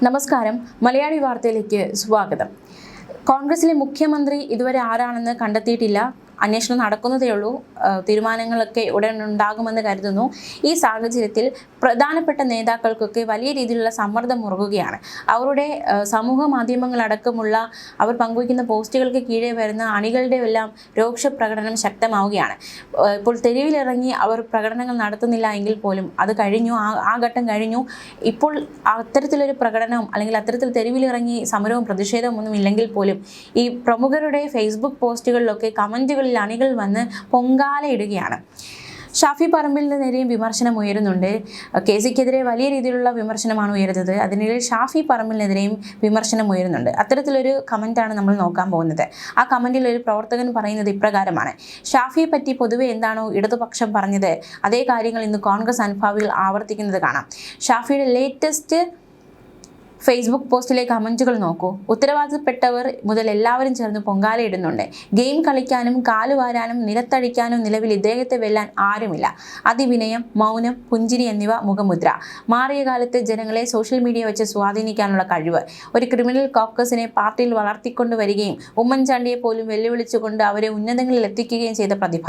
നമസ്കാരം. മലയാളി വാർത്തയിലേക്ക് സ്വാഗതം. കോൺഗ്രസിലെ മുഖ്യമന്ത്രി ഇതുവരെ ആരാണെന്ന് കണ്ടെത്തിയിട്ടില്ല. അന്വേഷണം നടക്കുന്നതേയുള്ളൂ. തീരുമാനങ്ങളൊക്കെ ഉടൻ ഉണ്ടാകുമെന്ന് കരുതുന്നു. ഈ സാഹചര്യത്തിൽ പ്രധാനപ്പെട്ട നേതാക്കൾക്കൊക്കെ വലിയ രീതിയിലുള്ള സമ്മർദ്ദം മുറുകുകയാണ്. അവരുടെ സമൂഹ മാധ്യമങ്ങളടക്കമുള്ള അവർ പങ്കുവയ്ക്കുന്ന പോസ്റ്റുകൾക്ക് കീഴെ വരുന്ന അണികളുടെ എല്ലാം രോക്ഷ പ്രകടനം ശക്തമാവുകയാണ്. ഇപ്പോൾ തെരുവിലിറങ്ങി അവർ പ്രകടനങ്ങൾ നടത്തുന്നില്ല എങ്കിൽ പോലും അത് കഴിഞ്ഞു, ആ ഘട്ടം കഴിഞ്ഞു. ഇപ്പോൾ അത്തരത്തിലൊരു പ്രകടനം അല്ലെങ്കിൽ അത്തരത്തിൽ തെരുവിലിറങ്ങി സമരവും പ്രതിഷേധവും ഒന്നും ഇല്ലെങ്കിൽ പോലും ഈ പ്രമുഖരുടെ ഫേസ്ബുക്ക് പോസ്റ്റുകളിലൊക്കെ കമൻറ്റുകളിൽ അണികൾ വന്ന് പൊങ്കാലയിടുകയാണ്. ഷാഫി പറമ്പിലിന് നേരെയും വിമർശനം ഉയരുന്നുണ്ട്. കേസിക്കെതിരെ വലിയ രീതിയിലുള്ള വിമർശനമാണ് ഉയരുന്നത്. അതിനിടെ ഷാഫി പറമ്പിലിനെതിരെയും വിമർശനം ഉയരുന്നുണ്ട്. അത്തരത്തിലൊരു കമൻറ്റാണ് നമ്മൾ നോക്കാൻ പോകുന്നത്. ആ കമൻറ്റിൽ ഒരു പ്രവർത്തകൻ പറയുന്നത് ഇപ്രകാരമാണ്: ഷാഫിയെ പറ്റി പൊതുവെ എന്താണോ ഇടതുപക്ഷം പറഞ്ഞത് അതേ കാര്യങ്ങൾ ഇന്ന് കോൺഗ്രസ് അനുഭാവികൾ ആവർത്തിക്കുന്നത് കാണാം. ഷാഫിയുടെ ലേറ്റസ്റ്റ് ഫേസ്ബുക്ക് പോസ്റ്റിലെ കമൻറ്റുകൾ നോക്കൂ. ഉത്തരവാദിത്തപ്പെട്ടവർ മുതൽ എല്ലാവരും ചേർന്ന് പൊങ്കാലയിടുന്നുണ്ട്. ഗെയിം കളിക്കാനും കാലുവാരാനും നിലത്തടിക്കാനും നിലവിൽ ഇദ്ദേഹത്തെ വെല്ലാൻ ആരുമില്ല. അതിവിനയം, മൗനം, പുഞ്ചിരി എന്നിവ മുഖമുദ്ര. മാറിയ കാലത്ത് ജനങ്ങളെ സോഷ്യൽ മീഡിയ വെച്ച് സ്വാധീനിക്കാനുള്ള കഴിവ്. ഒരു ക്രിമിനൽ കോക്കസിനെ പാർട്ടിയിൽ വളർത്തിക്കൊണ്ടുവരികയും ഉമ്മൻചാണ്ടിയെ പോലും വെല്ലുവിളിച്ചുകൊണ്ട് അവരെ ഉന്നതങ്ങളിൽ എത്തിക്കുകയും ചെയ്ത പ്രതിഭ.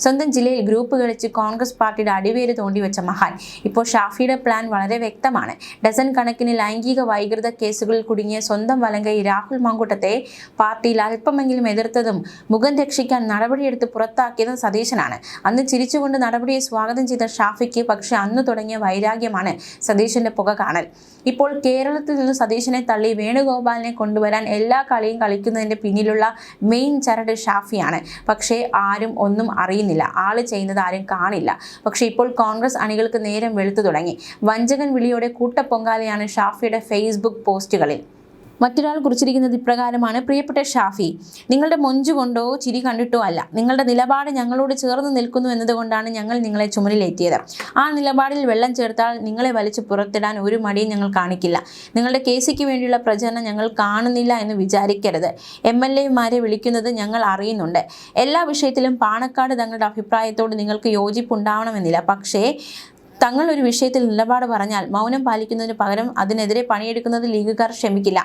സ്വന്തം ജില്ലയിൽ ഗ്രൂപ്പ് കളിച്ച് കോൺഗ്രസ് പാർട്ടിയുടെ അടിവേര് തോണ്ടിവെച്ച മഹാൻ. ഇപ്പോൾ ഷാഫിയുടെ പ്ലാൻ വളരെ വ്യക്തമാണ്. ഡസൻ കണക്കിന് ലൈംഗിക വൈകൃത കേസുകളിൽ കുടുങ്ങിയ സ്വന്തം വലങ്കൈ രാഹുൽ മാങ്കൂട്ടത്തെ പാർട്ടിയിൽ അല്പമെങ്കിലും എതിർത്തതും മുഖം രക്ഷിക്കാൻ നടപടിയെടുത്ത് പുറത്താക്കിയതും സതീശനാണ്. അന്ന് ചിരിച്ചുകൊണ്ട് നടപടിയെ സ്വാഗതം ചെയ്ത ഷാഫിക്ക് പക്ഷേ അന്ന് തുടങ്ങിയ വൈരാഗ്യമാണ് സതീശന്റെ പുക കാണൽ. ഇപ്പോൾ കേരളത്തിൽ നിന്ന് സതീശനെ തള്ളി വേണുഗോപാലിനെ കൊണ്ടുവരാൻ എല്ലാ കളിയും കളിക്കുന്നതിന്റെ പിന്നിലുള്ള മെയിൻ ചരട് ഷാഫിയാണ്. പക്ഷേ ആരും ഒന്നും അറിയുന്നില്ല. ആള് ചെയ്യുന്നത് ആരും കാണില്ല. പക്ഷേ ഇപ്പോൾ കോൺഗ്രസ് അണികൾക്ക് നേരം വെളുത്തു തുടങ്ങി. വഞ്ചകൻ വിളിയോടെ കൂട്ടപ്പൊങ്കാലയാണ് ഷാഫിയുടെ ഫേസ്ബുക്ക് പോസ്റ്റുകളിൽ. മറ്റൊരാൾ കുറിച്ചിരിക്കുന്നത് ഇപ്രകാരമാണ്: പ്രിയപ്പെട്ട ഷാഫി, നിങ്ങളുടെ മൊഞ്ചു കൊണ്ടോ ചിരി കണ്ടിട്ടോ അല്ല, നിങ്ങളുടെ നിലപാട് ഞങ്ങളോട് ചേർന്ന് നിൽക്കുന്നു എന്നതുകൊണ്ടാണ് ഞങ്ങൾ നിങ്ങളെ ചുമലിലേറ്റിയത്. ആ നിലപാടിൽ വെള്ളം ചേർത്താൽ നിങ്ങളെ വലിച്ചു പുറത്തിടാൻ ഒരു മടിയും ഞങ്ങൾ കാണിക്കില്ല. നിങ്ങളുടെ കേസിക്ക് വേണ്ടിയുള്ള പ്രചരണം ഞങ്ങൾ കാണുന്നില്ല എന്ന് വിചാരിക്കരുത്. MLA-മാരെ വിളിക്കുന്നത് ഞങ്ങൾ അറിയുന്നുണ്ട്. എല്ലാ വിഷയത്തിലും പാണക്കാട് തങ്ങളുടെ അഭിപ്രായത്തോട് നിങ്ങൾക്ക് യോജിപ്പുണ്ടാവണമെന്നില്ല. പക്ഷേ തങ്ങൾ ഒരു വിഷയത്തിൽ നിലപാട് പറഞ്ഞാൽ മൗനം പാലിക്കുന്നതിന് പകരം അതിനെതിരെ പണിയെടുക്കുന്നത് ലീഗുകാർ ക്ഷമിക്കില്ല.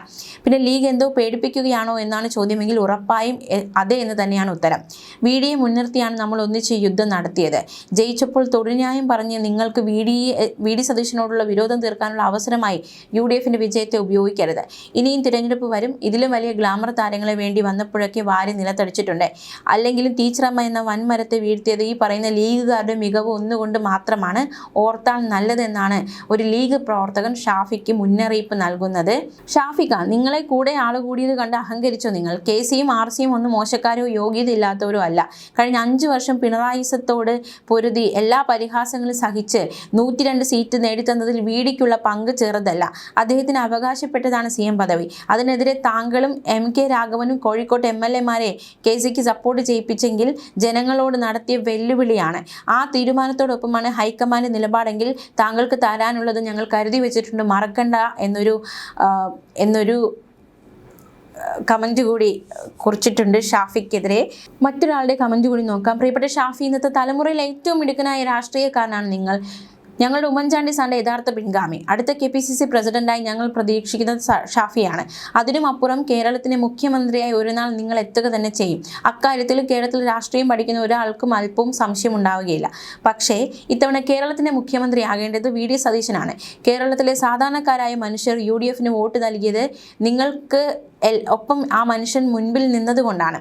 പിന്നെ ലീഗ് എന്തോ പേടിപ്പിക്കുകയാണോ എന്നാണ് ചോദ്യമെങ്കിൽ ഉറപ്പായും അതെ എന്ന് തന്നെയാണ് ഉത്തരം. VD മുൻനിർത്തിയാണ് നമ്മൾ ഒന്നിച്ച് യുദ്ധം നടത്തിയത്. ജയിച്ചപ്പോൾ തൊഴിൽന്യായം പറഞ്ഞ് നിങ്ങൾക്ക് VD സതീശനോടുള്ള വിരോധം തീർക്കാനുള്ള അവസരമായി UDFന്റെ വിജയത്തെ ഉപയോഗിക്കരുത്. ഇനിയും തിരഞ്ഞെടുപ്പ് വരും. ഇതിലും വലിയ ഗ്ലാമർ താരങ്ങളെ വേണ്ടി വന്നപ്പോഴൊക്കെ വാരി നിലത്തടിച്ചിട്ടുണ്ട്. അല്ലെങ്കിലും ടീച്ചറമ്മ എന്ന വൻമരത്തെ വീഴ്ത്തിയത് ഈ പറയുന്ന ലീഗുകാരുടെ മികവ് ഒന്നുകൊണ്ട് മാത്രമാണ്. ഓർത്താൽ നല്ലതെന്നാണ് ഒരു ലീഗ് പ്രവർത്തകൻ ഷാഫിക്ക് മുന്നറിയിപ്പ് നൽകുന്നത്. ഷാഫിക്ക, നിങ്ങളെ കൂടെ ആള് കൂടിയത് കണ്ട് അഹങ്കരിച്ചോ നിങ്ങൾ? KCയും RCയും ഒന്നും മോശക്കാരോ യോഗ്യത ഇല്ലാത്തവരോ അല്ല. കഴിഞ്ഞ 5 വർഷം പിണറായിസത്തോട് പൊരുതി എല്ലാ പരിഹാസങ്ങളും സഹിച്ച് 102 സീറ്റ് നേടിത്തന്നതിൽ VDക്കുള്ള പങ്ക് ചെറുതല്ല. അദ്ദേഹത്തിന് അവകാശപ്പെട്ടതാണ് CM പദവി. അതിനെതിരെ താങ്കളും MK രാഘവനും കോഴിക്കോട്ട് MLA-മാരെ KCക്ക് സപ്പോർട്ട് ചെയ്യിപ്പിച്ചെങ്കിൽ ജനങ്ങളോട് നടത്തിയ വെല്ലുവിളിയാണ്. ആ തീരുമാനത്തോടൊപ്പമാണ് ഹൈക്കമാൻഡ് നിലപാടെങ്കിൽ താങ്കൾക്ക് തരാനുള്ളത് ഞങ്ങൾ കരുതി വെച്ചിട്ടുണ്ട്, മറക്കണ്ട എന്നൊരു കമൻറ്റ് കൂടി കുറിച്ചിട്ടുണ്ട് ഷാഫിക്കെതിരെ. മറ്റൊരാളുടെ കമൻറ്റ് കൂടി നോക്കാം. പ്രിയപ്പെട്ട ഷാഫി, ഇന്നത്തെ തലമുറയിൽ ഏറ്റവും മിടുക്കനായ രാഷ്ട്രീയക്കാരനാണ് നിങ്ങൾ. ഞങ്ങളുടെ ഉമ്മൻചാണ്ടി സാറിൻ്റെ യഥാർത്ഥ പിൻഗാമി. അടുത്ത KPCC പ്രസിഡന്റായി ഞങ്ങൾ പ്രതീക്ഷിക്കുന്നത് ഷാഫിയാണ്. അതിനും അപ്പുറം കേരളത്തിൻ്റെ മുഖ്യമന്ത്രിയായി ഒരു നാൾ നിങ്ങൾ എത്തുക തന്നെ ചെയ്യും. അക്കാര്യത്തിൽ കേരളത്തിൽ രാഷ്ട്രീയം പഠിക്കുന്ന ഒരാൾക്കും അല്പവും സംശയം ഉണ്ടാവുകയില്ല. പക്ഷേ ഇത്തവണ കേരളത്തിൻ്റെ മുഖ്യമന്ത്രി ആകേണ്ടത് VD സതീശനാണ്. കേരളത്തിലെ സാധാരണക്കാരായ മനുഷ്യർ UDFന് വോട്ട് നൽകിയത് നിങ്ങൾക്ക് ഒപ്പം ആ മനുഷ്യൻ മുൻപിൽ നിന്നതുകൊണ്ടാണ്.